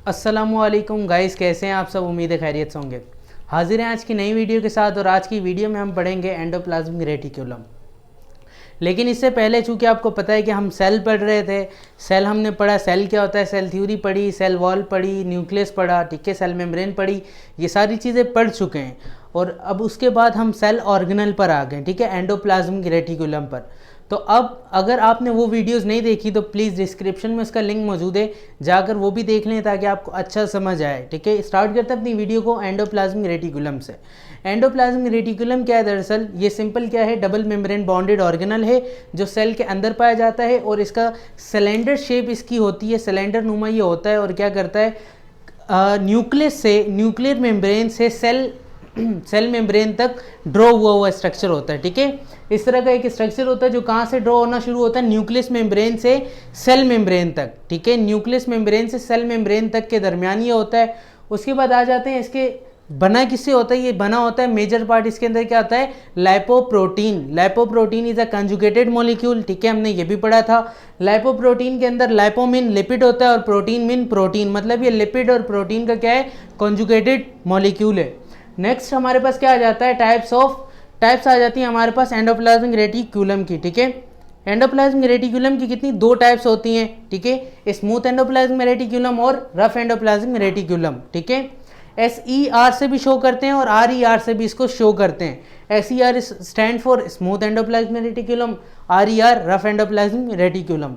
अस्सलामुअलैकुम गाइस, कैसे हैं आप सब। उम्मीद है खैरियत से होंगे। हाजिर हैं आज की नई वीडियो के साथ और आज की वीडियो में हम पढ़ेंगे एंडोप्लाज्मिक रेटिकुलम। लेकिन इससे पहले चूँकि आपको पता है कि हम सेल पढ़ रहे थे, सेल हमने पढ़ा, सेल क्या होता है, सेल थ्योरी पढ़ी, सेल वॉल पढ़ी, न्यूक्लियस पढ़ा, ठीक है, सेल मेम्ब्रेन पढ़ी, ये सारी चीज़ें पढ़ चुके हैं। और अब उसके बाद हम सेल ऑर्गेनल पर आ गए, ठीक है, एंडोप्लाज्मिक रेटिकुलम पर। तो अब अगर आपने वो वीडियोस नहीं देखी तो प्लीज़ डिस्क्रिप्शन में उसका लिंक मौजूद है, जाकर वो भी देख लें ताकि आपको अच्छा समझ आए, ठीक है। स्टार्ट करते हैं अपनी वीडियो को एंडोप्लाज्मिक रेटिकुलम से। एंडोप्लाज्मिक रेटिकुलम क्या है, दरअसल ये सिंपल क्या है, डबल मेम्ब्रेन बॉन्डेड ऑर्गेनल है जो सेल के अंदर पाया जाता है और इसका सिलेंडर शेप इसकी होती है, सिलेंडर नुमा ये होता है। और क्या करता है, न्यूक्लियस से, न्यूक्लियर मेम्ब्रेन से सेल मेम्ब्रेन तक ड्रॉ हुआ स्ट्रक्चर होता है, ठीक है। इस तरह का एक स्ट्रक्चर होता है जो कहाँ से ड्रॉ होना शुरू होता है, न्यूक्लियस मेम्ब्रेन से सेल मेम्ब्रेन तक, ठीक है। न्यूक्लियस मेम्ब्रेन से सेल मेम्ब्रेन तक के दरमियान ये होता है। उसके बाद आ जाते हैं इसके बना किससे होता है, ये बना होता है मेजर पार्ट इसके अंदर क्या आता है, lipoprotein. Lipoprotein is a conjugated molecule, ठीक है, हमने ये भी पढ़ा था। लाइपोप्रोटीन के अंदर लाइपो मीन लिपिड होता है और प्रोटीन मीन प्रोटीन, मतलब ये लिपिड और प्रोटीन का क्या है, कंजुगेटेड मॉलिक्यूल है। नेक्स्ट हमारे पास क्या आ जाता है, टाइप्स आ जाती हैं हमारे पास एंडोप्लाज्मिक रेटिकुलम की, ठीक है। एंडोप्लाज्मिक रेटिकुलम की कितनी, 2 टाइप्स होती हैं, ठीक है, स्मूथ एंडोप्लाज्मिक रेटिकुलम और रफ एंडोप्लाज्मिक रेटिकुलम, ठीक है। SER से भी शो करते हैं और RER से भी इसको शो करते हैं। SER stand for smooth endoplasmic reticulum, RER rough endoplasmic reticulum.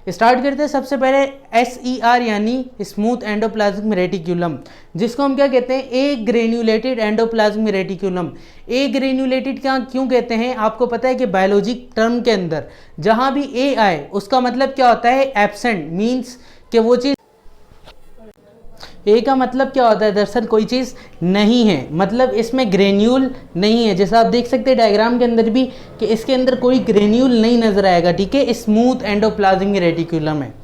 Start करते हैं सबसे पहले SER यानी स्मूथ एंडोप्लाज्मिक रेटिकुलम, जिसको हम क्या कहते हैं, ए ग्रेन्यूलेटेड एंडोप्लाज्मिक रेटिकुलम। ए ग्रेन्यूलेटेड क्या क्यों कहते हैं, आपको पता है कि बायोलॉजी टर्म के अंदर जहां भी ए आए उसका मतलब क्या होता है, एब्सेंट, मीन्स कि वो चीज़, ए का मतलब क्या होता है, दरअसल कोई चीज़ नहीं है, मतलब इसमें ग्रेन्यूल नहीं है। जैसा आप देख सकते हैं डायग्राम के अंदर भी कि इसके अंदर कोई ग्रेन्यूल नहीं नजर आएगा, ठीक है, स्मूथ एंडोप्लाज्मिक रेटिकुलम है।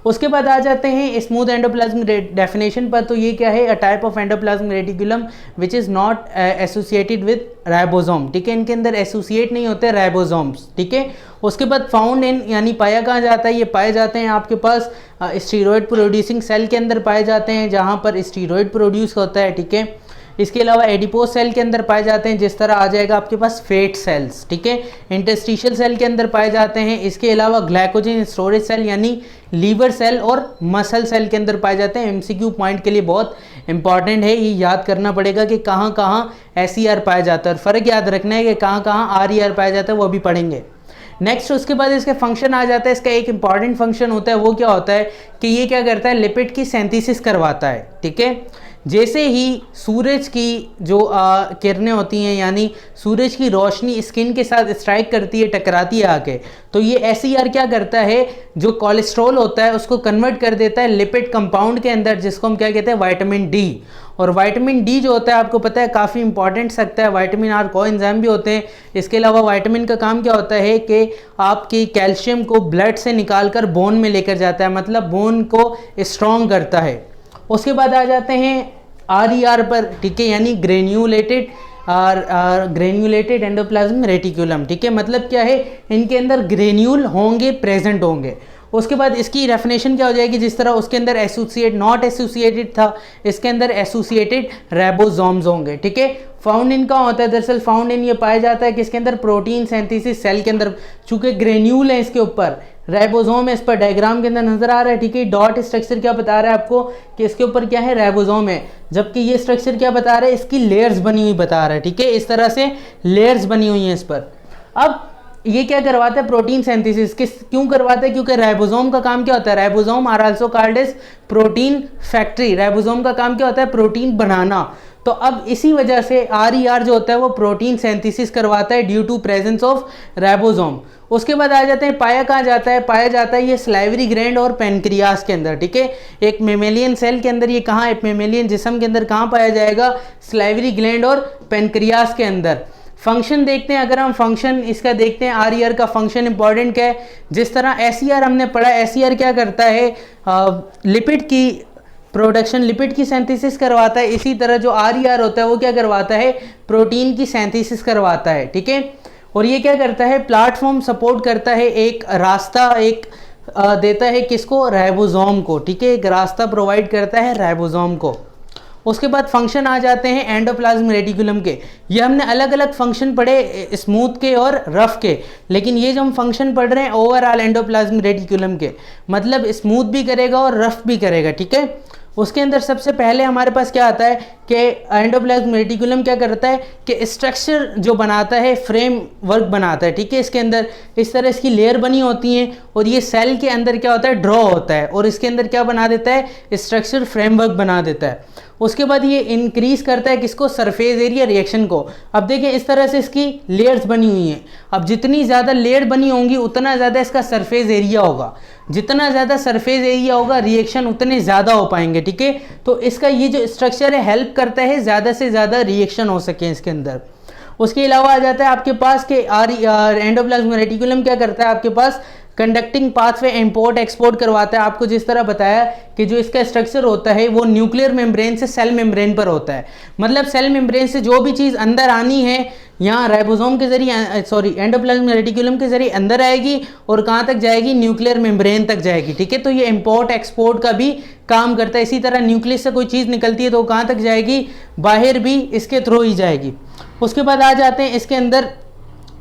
उसके बाद आ जाते हैं स्मूथ एंडोप्लाज्मिक डेफिनेशन पर। तो ये क्या है, a type of endoplasmic reticulum which is not associated with ribosome, ठीक है, इनके अंदर एसोसिएट नहीं होते राइबोसोम्स, ठीक है। उसके बाद फाउंड इन यानी पाया कहाँ जाता है, ये पाए जाते हैं आपके पास स्टीरॉयड प्रोड्यूसिंग सेल के अंदर पाए जाते हैं, जहाँ पर स्टीरॉयड प्रोड्यूस होता है, ठीक है। इसके अलावा एडिपोज सेल के अंदर पाए जाते हैं, जिस तरह आ जाएगा आपके पास फेट सेल्स, ठीक है। इंटरस्टिशियल सेल के अंदर पाए जाते हैं। इसके अलावा ग्लाइकोजन स्टोरेज सेल यानी लीवर सेल और मसल सेल के अंदर पाए जाते हैं। MCQ पॉइंट के लिए बहुत इंपॉर्टेंट है, ये याद करना पड़ेगा कि कहाँ कहाँ SER पाया जाता है और फ़र्क याद रखना है कि कहाँ कहाँ RER पाया जाता है, वो भी पढ़ेंगे। नेक्स्ट उसके बाद इसके फंक्शन आ जाता है। इसका एक इंपॉर्टेंट फंक्शन होता है, वो क्या होता है कि ये क्या करता है, लिपिड की सिंथेसिस करवाता है, ठीक है। जैसे ही सूरज की जो किरणें होती हैं यानी सूरज की रोशनी स्किन के साथ स्ट्राइक करती है, टकराती है आके, तो ये SER क्या करता है, जो कोलेस्ट्रॉल होता है उसको कन्वर्ट कर देता है लिपिड कंपाउंड के अंदर, जिसको हम क्या कहते हैं, विटामिन डी। और विटामिन डी जो होता है आपको पता है काफ़ी इंपॉर्टेंट सकता है, विटामिन आर कोएंजाइम भी होते हैं। इसके अलावा विटामिन का काम क्या होता है कि आपकी कैल्शियम को ब्लड से निकाल कर बोन में लेकर जाता है, मतलब बोन को स्ट्रॉन्ग करता है। उसके बाद आ जाते हैं RER पर, ठीक है, यानी ग्रेन्यूलेटेड एंडोप्लाज्मिक रेटिकुलम, ठीक है, मतलब क्या है, इनके अंदर ग्रेन्यूल होंगे, प्रेजेंट होंगे। उसके बाद इसकी डेफिनेशन क्या हो जाएगी, जिस तरह उसके अंदर नॉट एसोसिएटेड था, इसके अंदर एसोसिएटेड राइबोसोम्स होंगे, ठीक है। फाउंड इन का होता है, दरअसल फाउंड इन ये पाया जाता है कि इसके अंदर प्रोटीन सिंथेसिस सेल के अंदर, चूंकि ग्रेन्यूल है इसके ऊपर, राइबोसोम है इस पर डायग्राम के अंदर नजर आ रहा है, ठीक है। डॉट स्ट्रक्चर क्या बता रहा है आपको कि इसके ऊपर क्या है, राइबोसोम है, जबकि ये स्ट्रक्चर क्या बता रहा है, इसकी लेयर्स बनी हुई बता रहा है, ठीक है, इस तरह से लेयर्स बनी हुई हैं इस पर। अब ये क्या करवाता है, प्रोटीन सिंथेसिस क्यों करवाता है, क्योंकि राइबोसोम का काम क्या होता है, ribosome are also called as protein factory, ribosome का काम क्या होता है, प्रोटीन बनाना। तो अब इसी वजह से RER जो होता है वो प्रोटीन सिंथेसिस करवाता है due to presence of ribosome. उसके बाद आ जाते हैं, पाया कहाँ जाता है, पाया जाता है ये सलाइवरी ग्लैंड और पेनक्रियास के अंदर, ठीक है। एक मेमेलियन सेल के अंदर ये कहाँ, एक मेमेलियन जिस्म के अंदर कहाँ पाया जाएगा, सलाइवरी ग्लैंड और पेनक्रियास के अंदर। फंक्शन देखते हैं, अगर हम फंक्शन इसका देखते हैं, RER का फंक्शन इंपॉर्टेंट क्या है, जिस तरह SER हमने पढ़ा, SER क्या करता है, लिपिड की प्रोडक्शन, लिपिड की सिंथेसिस करवाता है। इसी तरह जो RER होता है वो क्या करवाता है, प्रोटीन की सिंथेसिस करवाता है, ठीक है। और ये क्या करता है, प्लेटफॉर्म सपोर्ट करता है, एक रास्ता, एक देता है किसको, राइबोसोम को, ठीक है, एक रास्ता प्रोवाइड करता है राइबोसोम को। उसके बाद फंक्शन आ जाते हैं एंडोप्लाज्मिक रेटिकुलम के। ये हमने अलग अलग फंक्शन पढ़े स्मूथ के और रफ के, लेकिन ये जो हम फंक्शन पढ़ रहे हैं ओवरऑल एंडोप्लाज्मिक रेटिकुलम के, मतलब स्मूथ भी करेगा और रफ भी करेगा, ठीक है। उसके अंदर सबसे पहले हमारे पास क्या आता है कि एंडोप्लाज्मिक रेटिकुलम क्या करता है कि स्ट्रक्चर जो बनाता है, फ्रेम वर्क बनाता है, ठीक है। इसके अंदर इस तरह इसकी लेयर बनी होती हैं और ये सेल के अंदर क्या होता है, ड्रॉ होता है और इसके अंदर क्या बना देता है, स्ट्रक्चर फ्रेमवर्क बना देता है। उसके बाद ये इंक्रीज करता है किसको, सरफेस एरिया रिएक्शन को। अब देखिए इस तरह से इसकी लेयर्स बनी हुई हैं। अब जितनी ज़्यादा लेयर बनी होंगी उतना ज़्यादा इसका सरफेस एरिया होगा, जितना ज़्यादा सरफेस एरिया होगा रिएक्शन उतने ज़्यादा हो पाएंगे, ठीक है। तो इसका ये जो स्ट्रक्चर है हेल्प करता है ज़्यादा से ज़्यादा रिएक्शन हो सके इसके अंदर। उसके अलावा आ जाता है आपके पास कि एंडोप्लाज्मिक रेटिकुलम क्या करता है, आपके पास कंडक्टिंग पाथवे इंपोर्ट एक्सपोर्ट करवाता है। आपको जिस तरह बताया कि जो इसका स्ट्रक्चर होता है वो न्यूक्लियर मेम्ब्रेन से सेल मेम्ब्रेन पर होता है, मतलब सेल मेम्ब्रेन से जो भी चीज़ अंदर आनी है यहाँ राइबोसोम के जरिए, एंडोप्लाज्मिक रेटिकुलम के जरिए अंदर आएगी और कहाँ तक जाएगी, न्यूक्लियर मेम्ब्रेन तक जाएगी, ठीक है। तो ये इंपोर्ट एक्सपोर्ट का भी काम करता है। इसी तरह न्यूक्लियस से कोई चीज़ निकलती है तो कहाँ तक जाएगी, बाहर भी इसके थ्रू ही जाएगी। उसके बाद आ जाते हैं इसके अंदर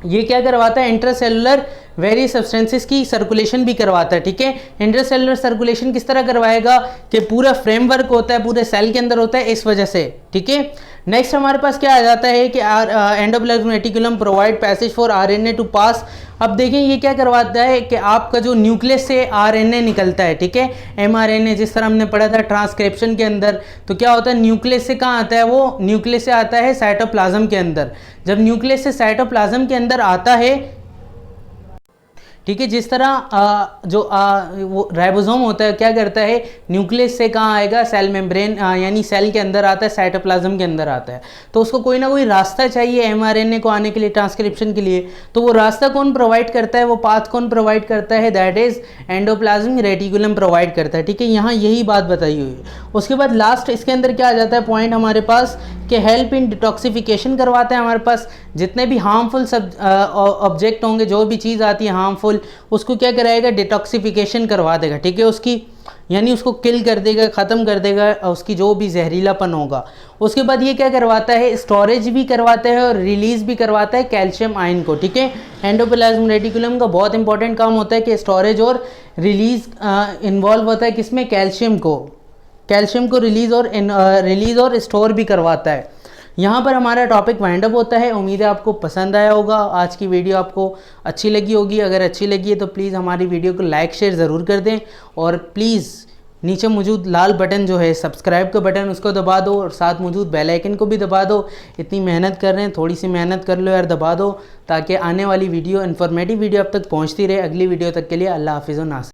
ये क्या करवाता है, इंट्रासेलुलर वेरियस सब्सटेंसेस की सर्कुलेशन भी करवाता है, ठीक है। इंट्रासेलुलर सर्कुलेशन किस तरह करवाएगा कि पूरा फ्रेमवर्क होता है, पूरे सेल के अंदर होता है, इस वजह से, ठीक है। नेक्स्ट हमारे पास क्या आ जाता है कि endoplasmic reticulum provide passage for RNA to pass. अब देखें ये क्या करवाता है कि आपका जो न्यूक्लियस से आरएनए निकलता है, ठीक है, एमआरएनए, जिस तरह हमने पढ़ा था ट्रांसक्रिप्शन के अंदर, तो क्या होता है न्यूक्लियस से कहाँ आता है, वो न्यूक्लियस से आता है साइटोप्लाज्म के अंदर। जब न्यूक्लियस से साइटोप्लाज्म के अंदर आता है, ठीक है, जिस तरह वो राइबोसोम होता है क्या करता है, न्यूक्लियस से कहाँ आएगा, सेल मेम्ब्रेन यानी सेल के अंदर आता है, साइटोप्लाज्म के अंदर आता है। तो उसको कोई ना कोई रास्ता चाहिए एमआरएनए को आने के लिए, ट्रांसक्रिप्शन के लिए। तो वो रास्ता कौन प्रोवाइड करता है, वो पाथ कौन प्रोवाइड करता है, that is endoplasmic reticulum provide करता है, ठीक है। यहाँ यही बात बताई हुई है। उसके बाद लास्ट इसके अंदर क्या आ जाता है पॉइंट हमारे पास कि हेल्प इन डिटॉक्सिफिकेशन करवाते हैं। हमारे पास जितने भी हार्मफुल ऑब्जेक्ट होंगे, जो भी चीज़ आती है हार्मफुल, उसको क्या कराएगा, डिटॉक्सिफिकेशन करवा देगा, ठीक है, उसकी यानी उसको किल कर देगा, ख़त्म कर देगा उसकी जो भी जहरीलापन होगा। उसके बाद ये क्या करवाता है, स्टोरेज भी करवाता है और रिलीज़ भी करवाता है कैल्शियम आयन को, ठीक है। एंडोप्लाज्मिक रेटिकुलम का बहुत इंपॉर्टेंट काम होता है कि स्टोरेज और रिलीज़ इन्वॉल्व होता है किसमें, कैल्शियम को रिलीज़ और स्टोर भी करवाता है। यहाँ पर हमारा टॉपिक वाइंड अप होता है। उम्मीद है आपको पसंद आया होगा, आज की वीडियो आपको अच्छी लगी होगी। अगर अच्छी लगी है तो प्लीज़ हमारी वीडियो को लाइक शेयर ज़रूर कर दें और प्लीज़ नीचे मौजूद लाल बटन जो है सब्सक्राइब का बटन, उसको दबा दो और साथ मौजूद बेल आइकन को भी दबा दो। इतनी मेहनत कर रहे हैं, थोड़ी सी मेहनत कर लो यार, दबा दो, ताकि आने वाली वीडियो इन्फॉर्मेटिव वीडियो अब तक पहुँचती रहे। अगली वीडियो तक के लिए अल्लाह हाफिज़ व नासिर।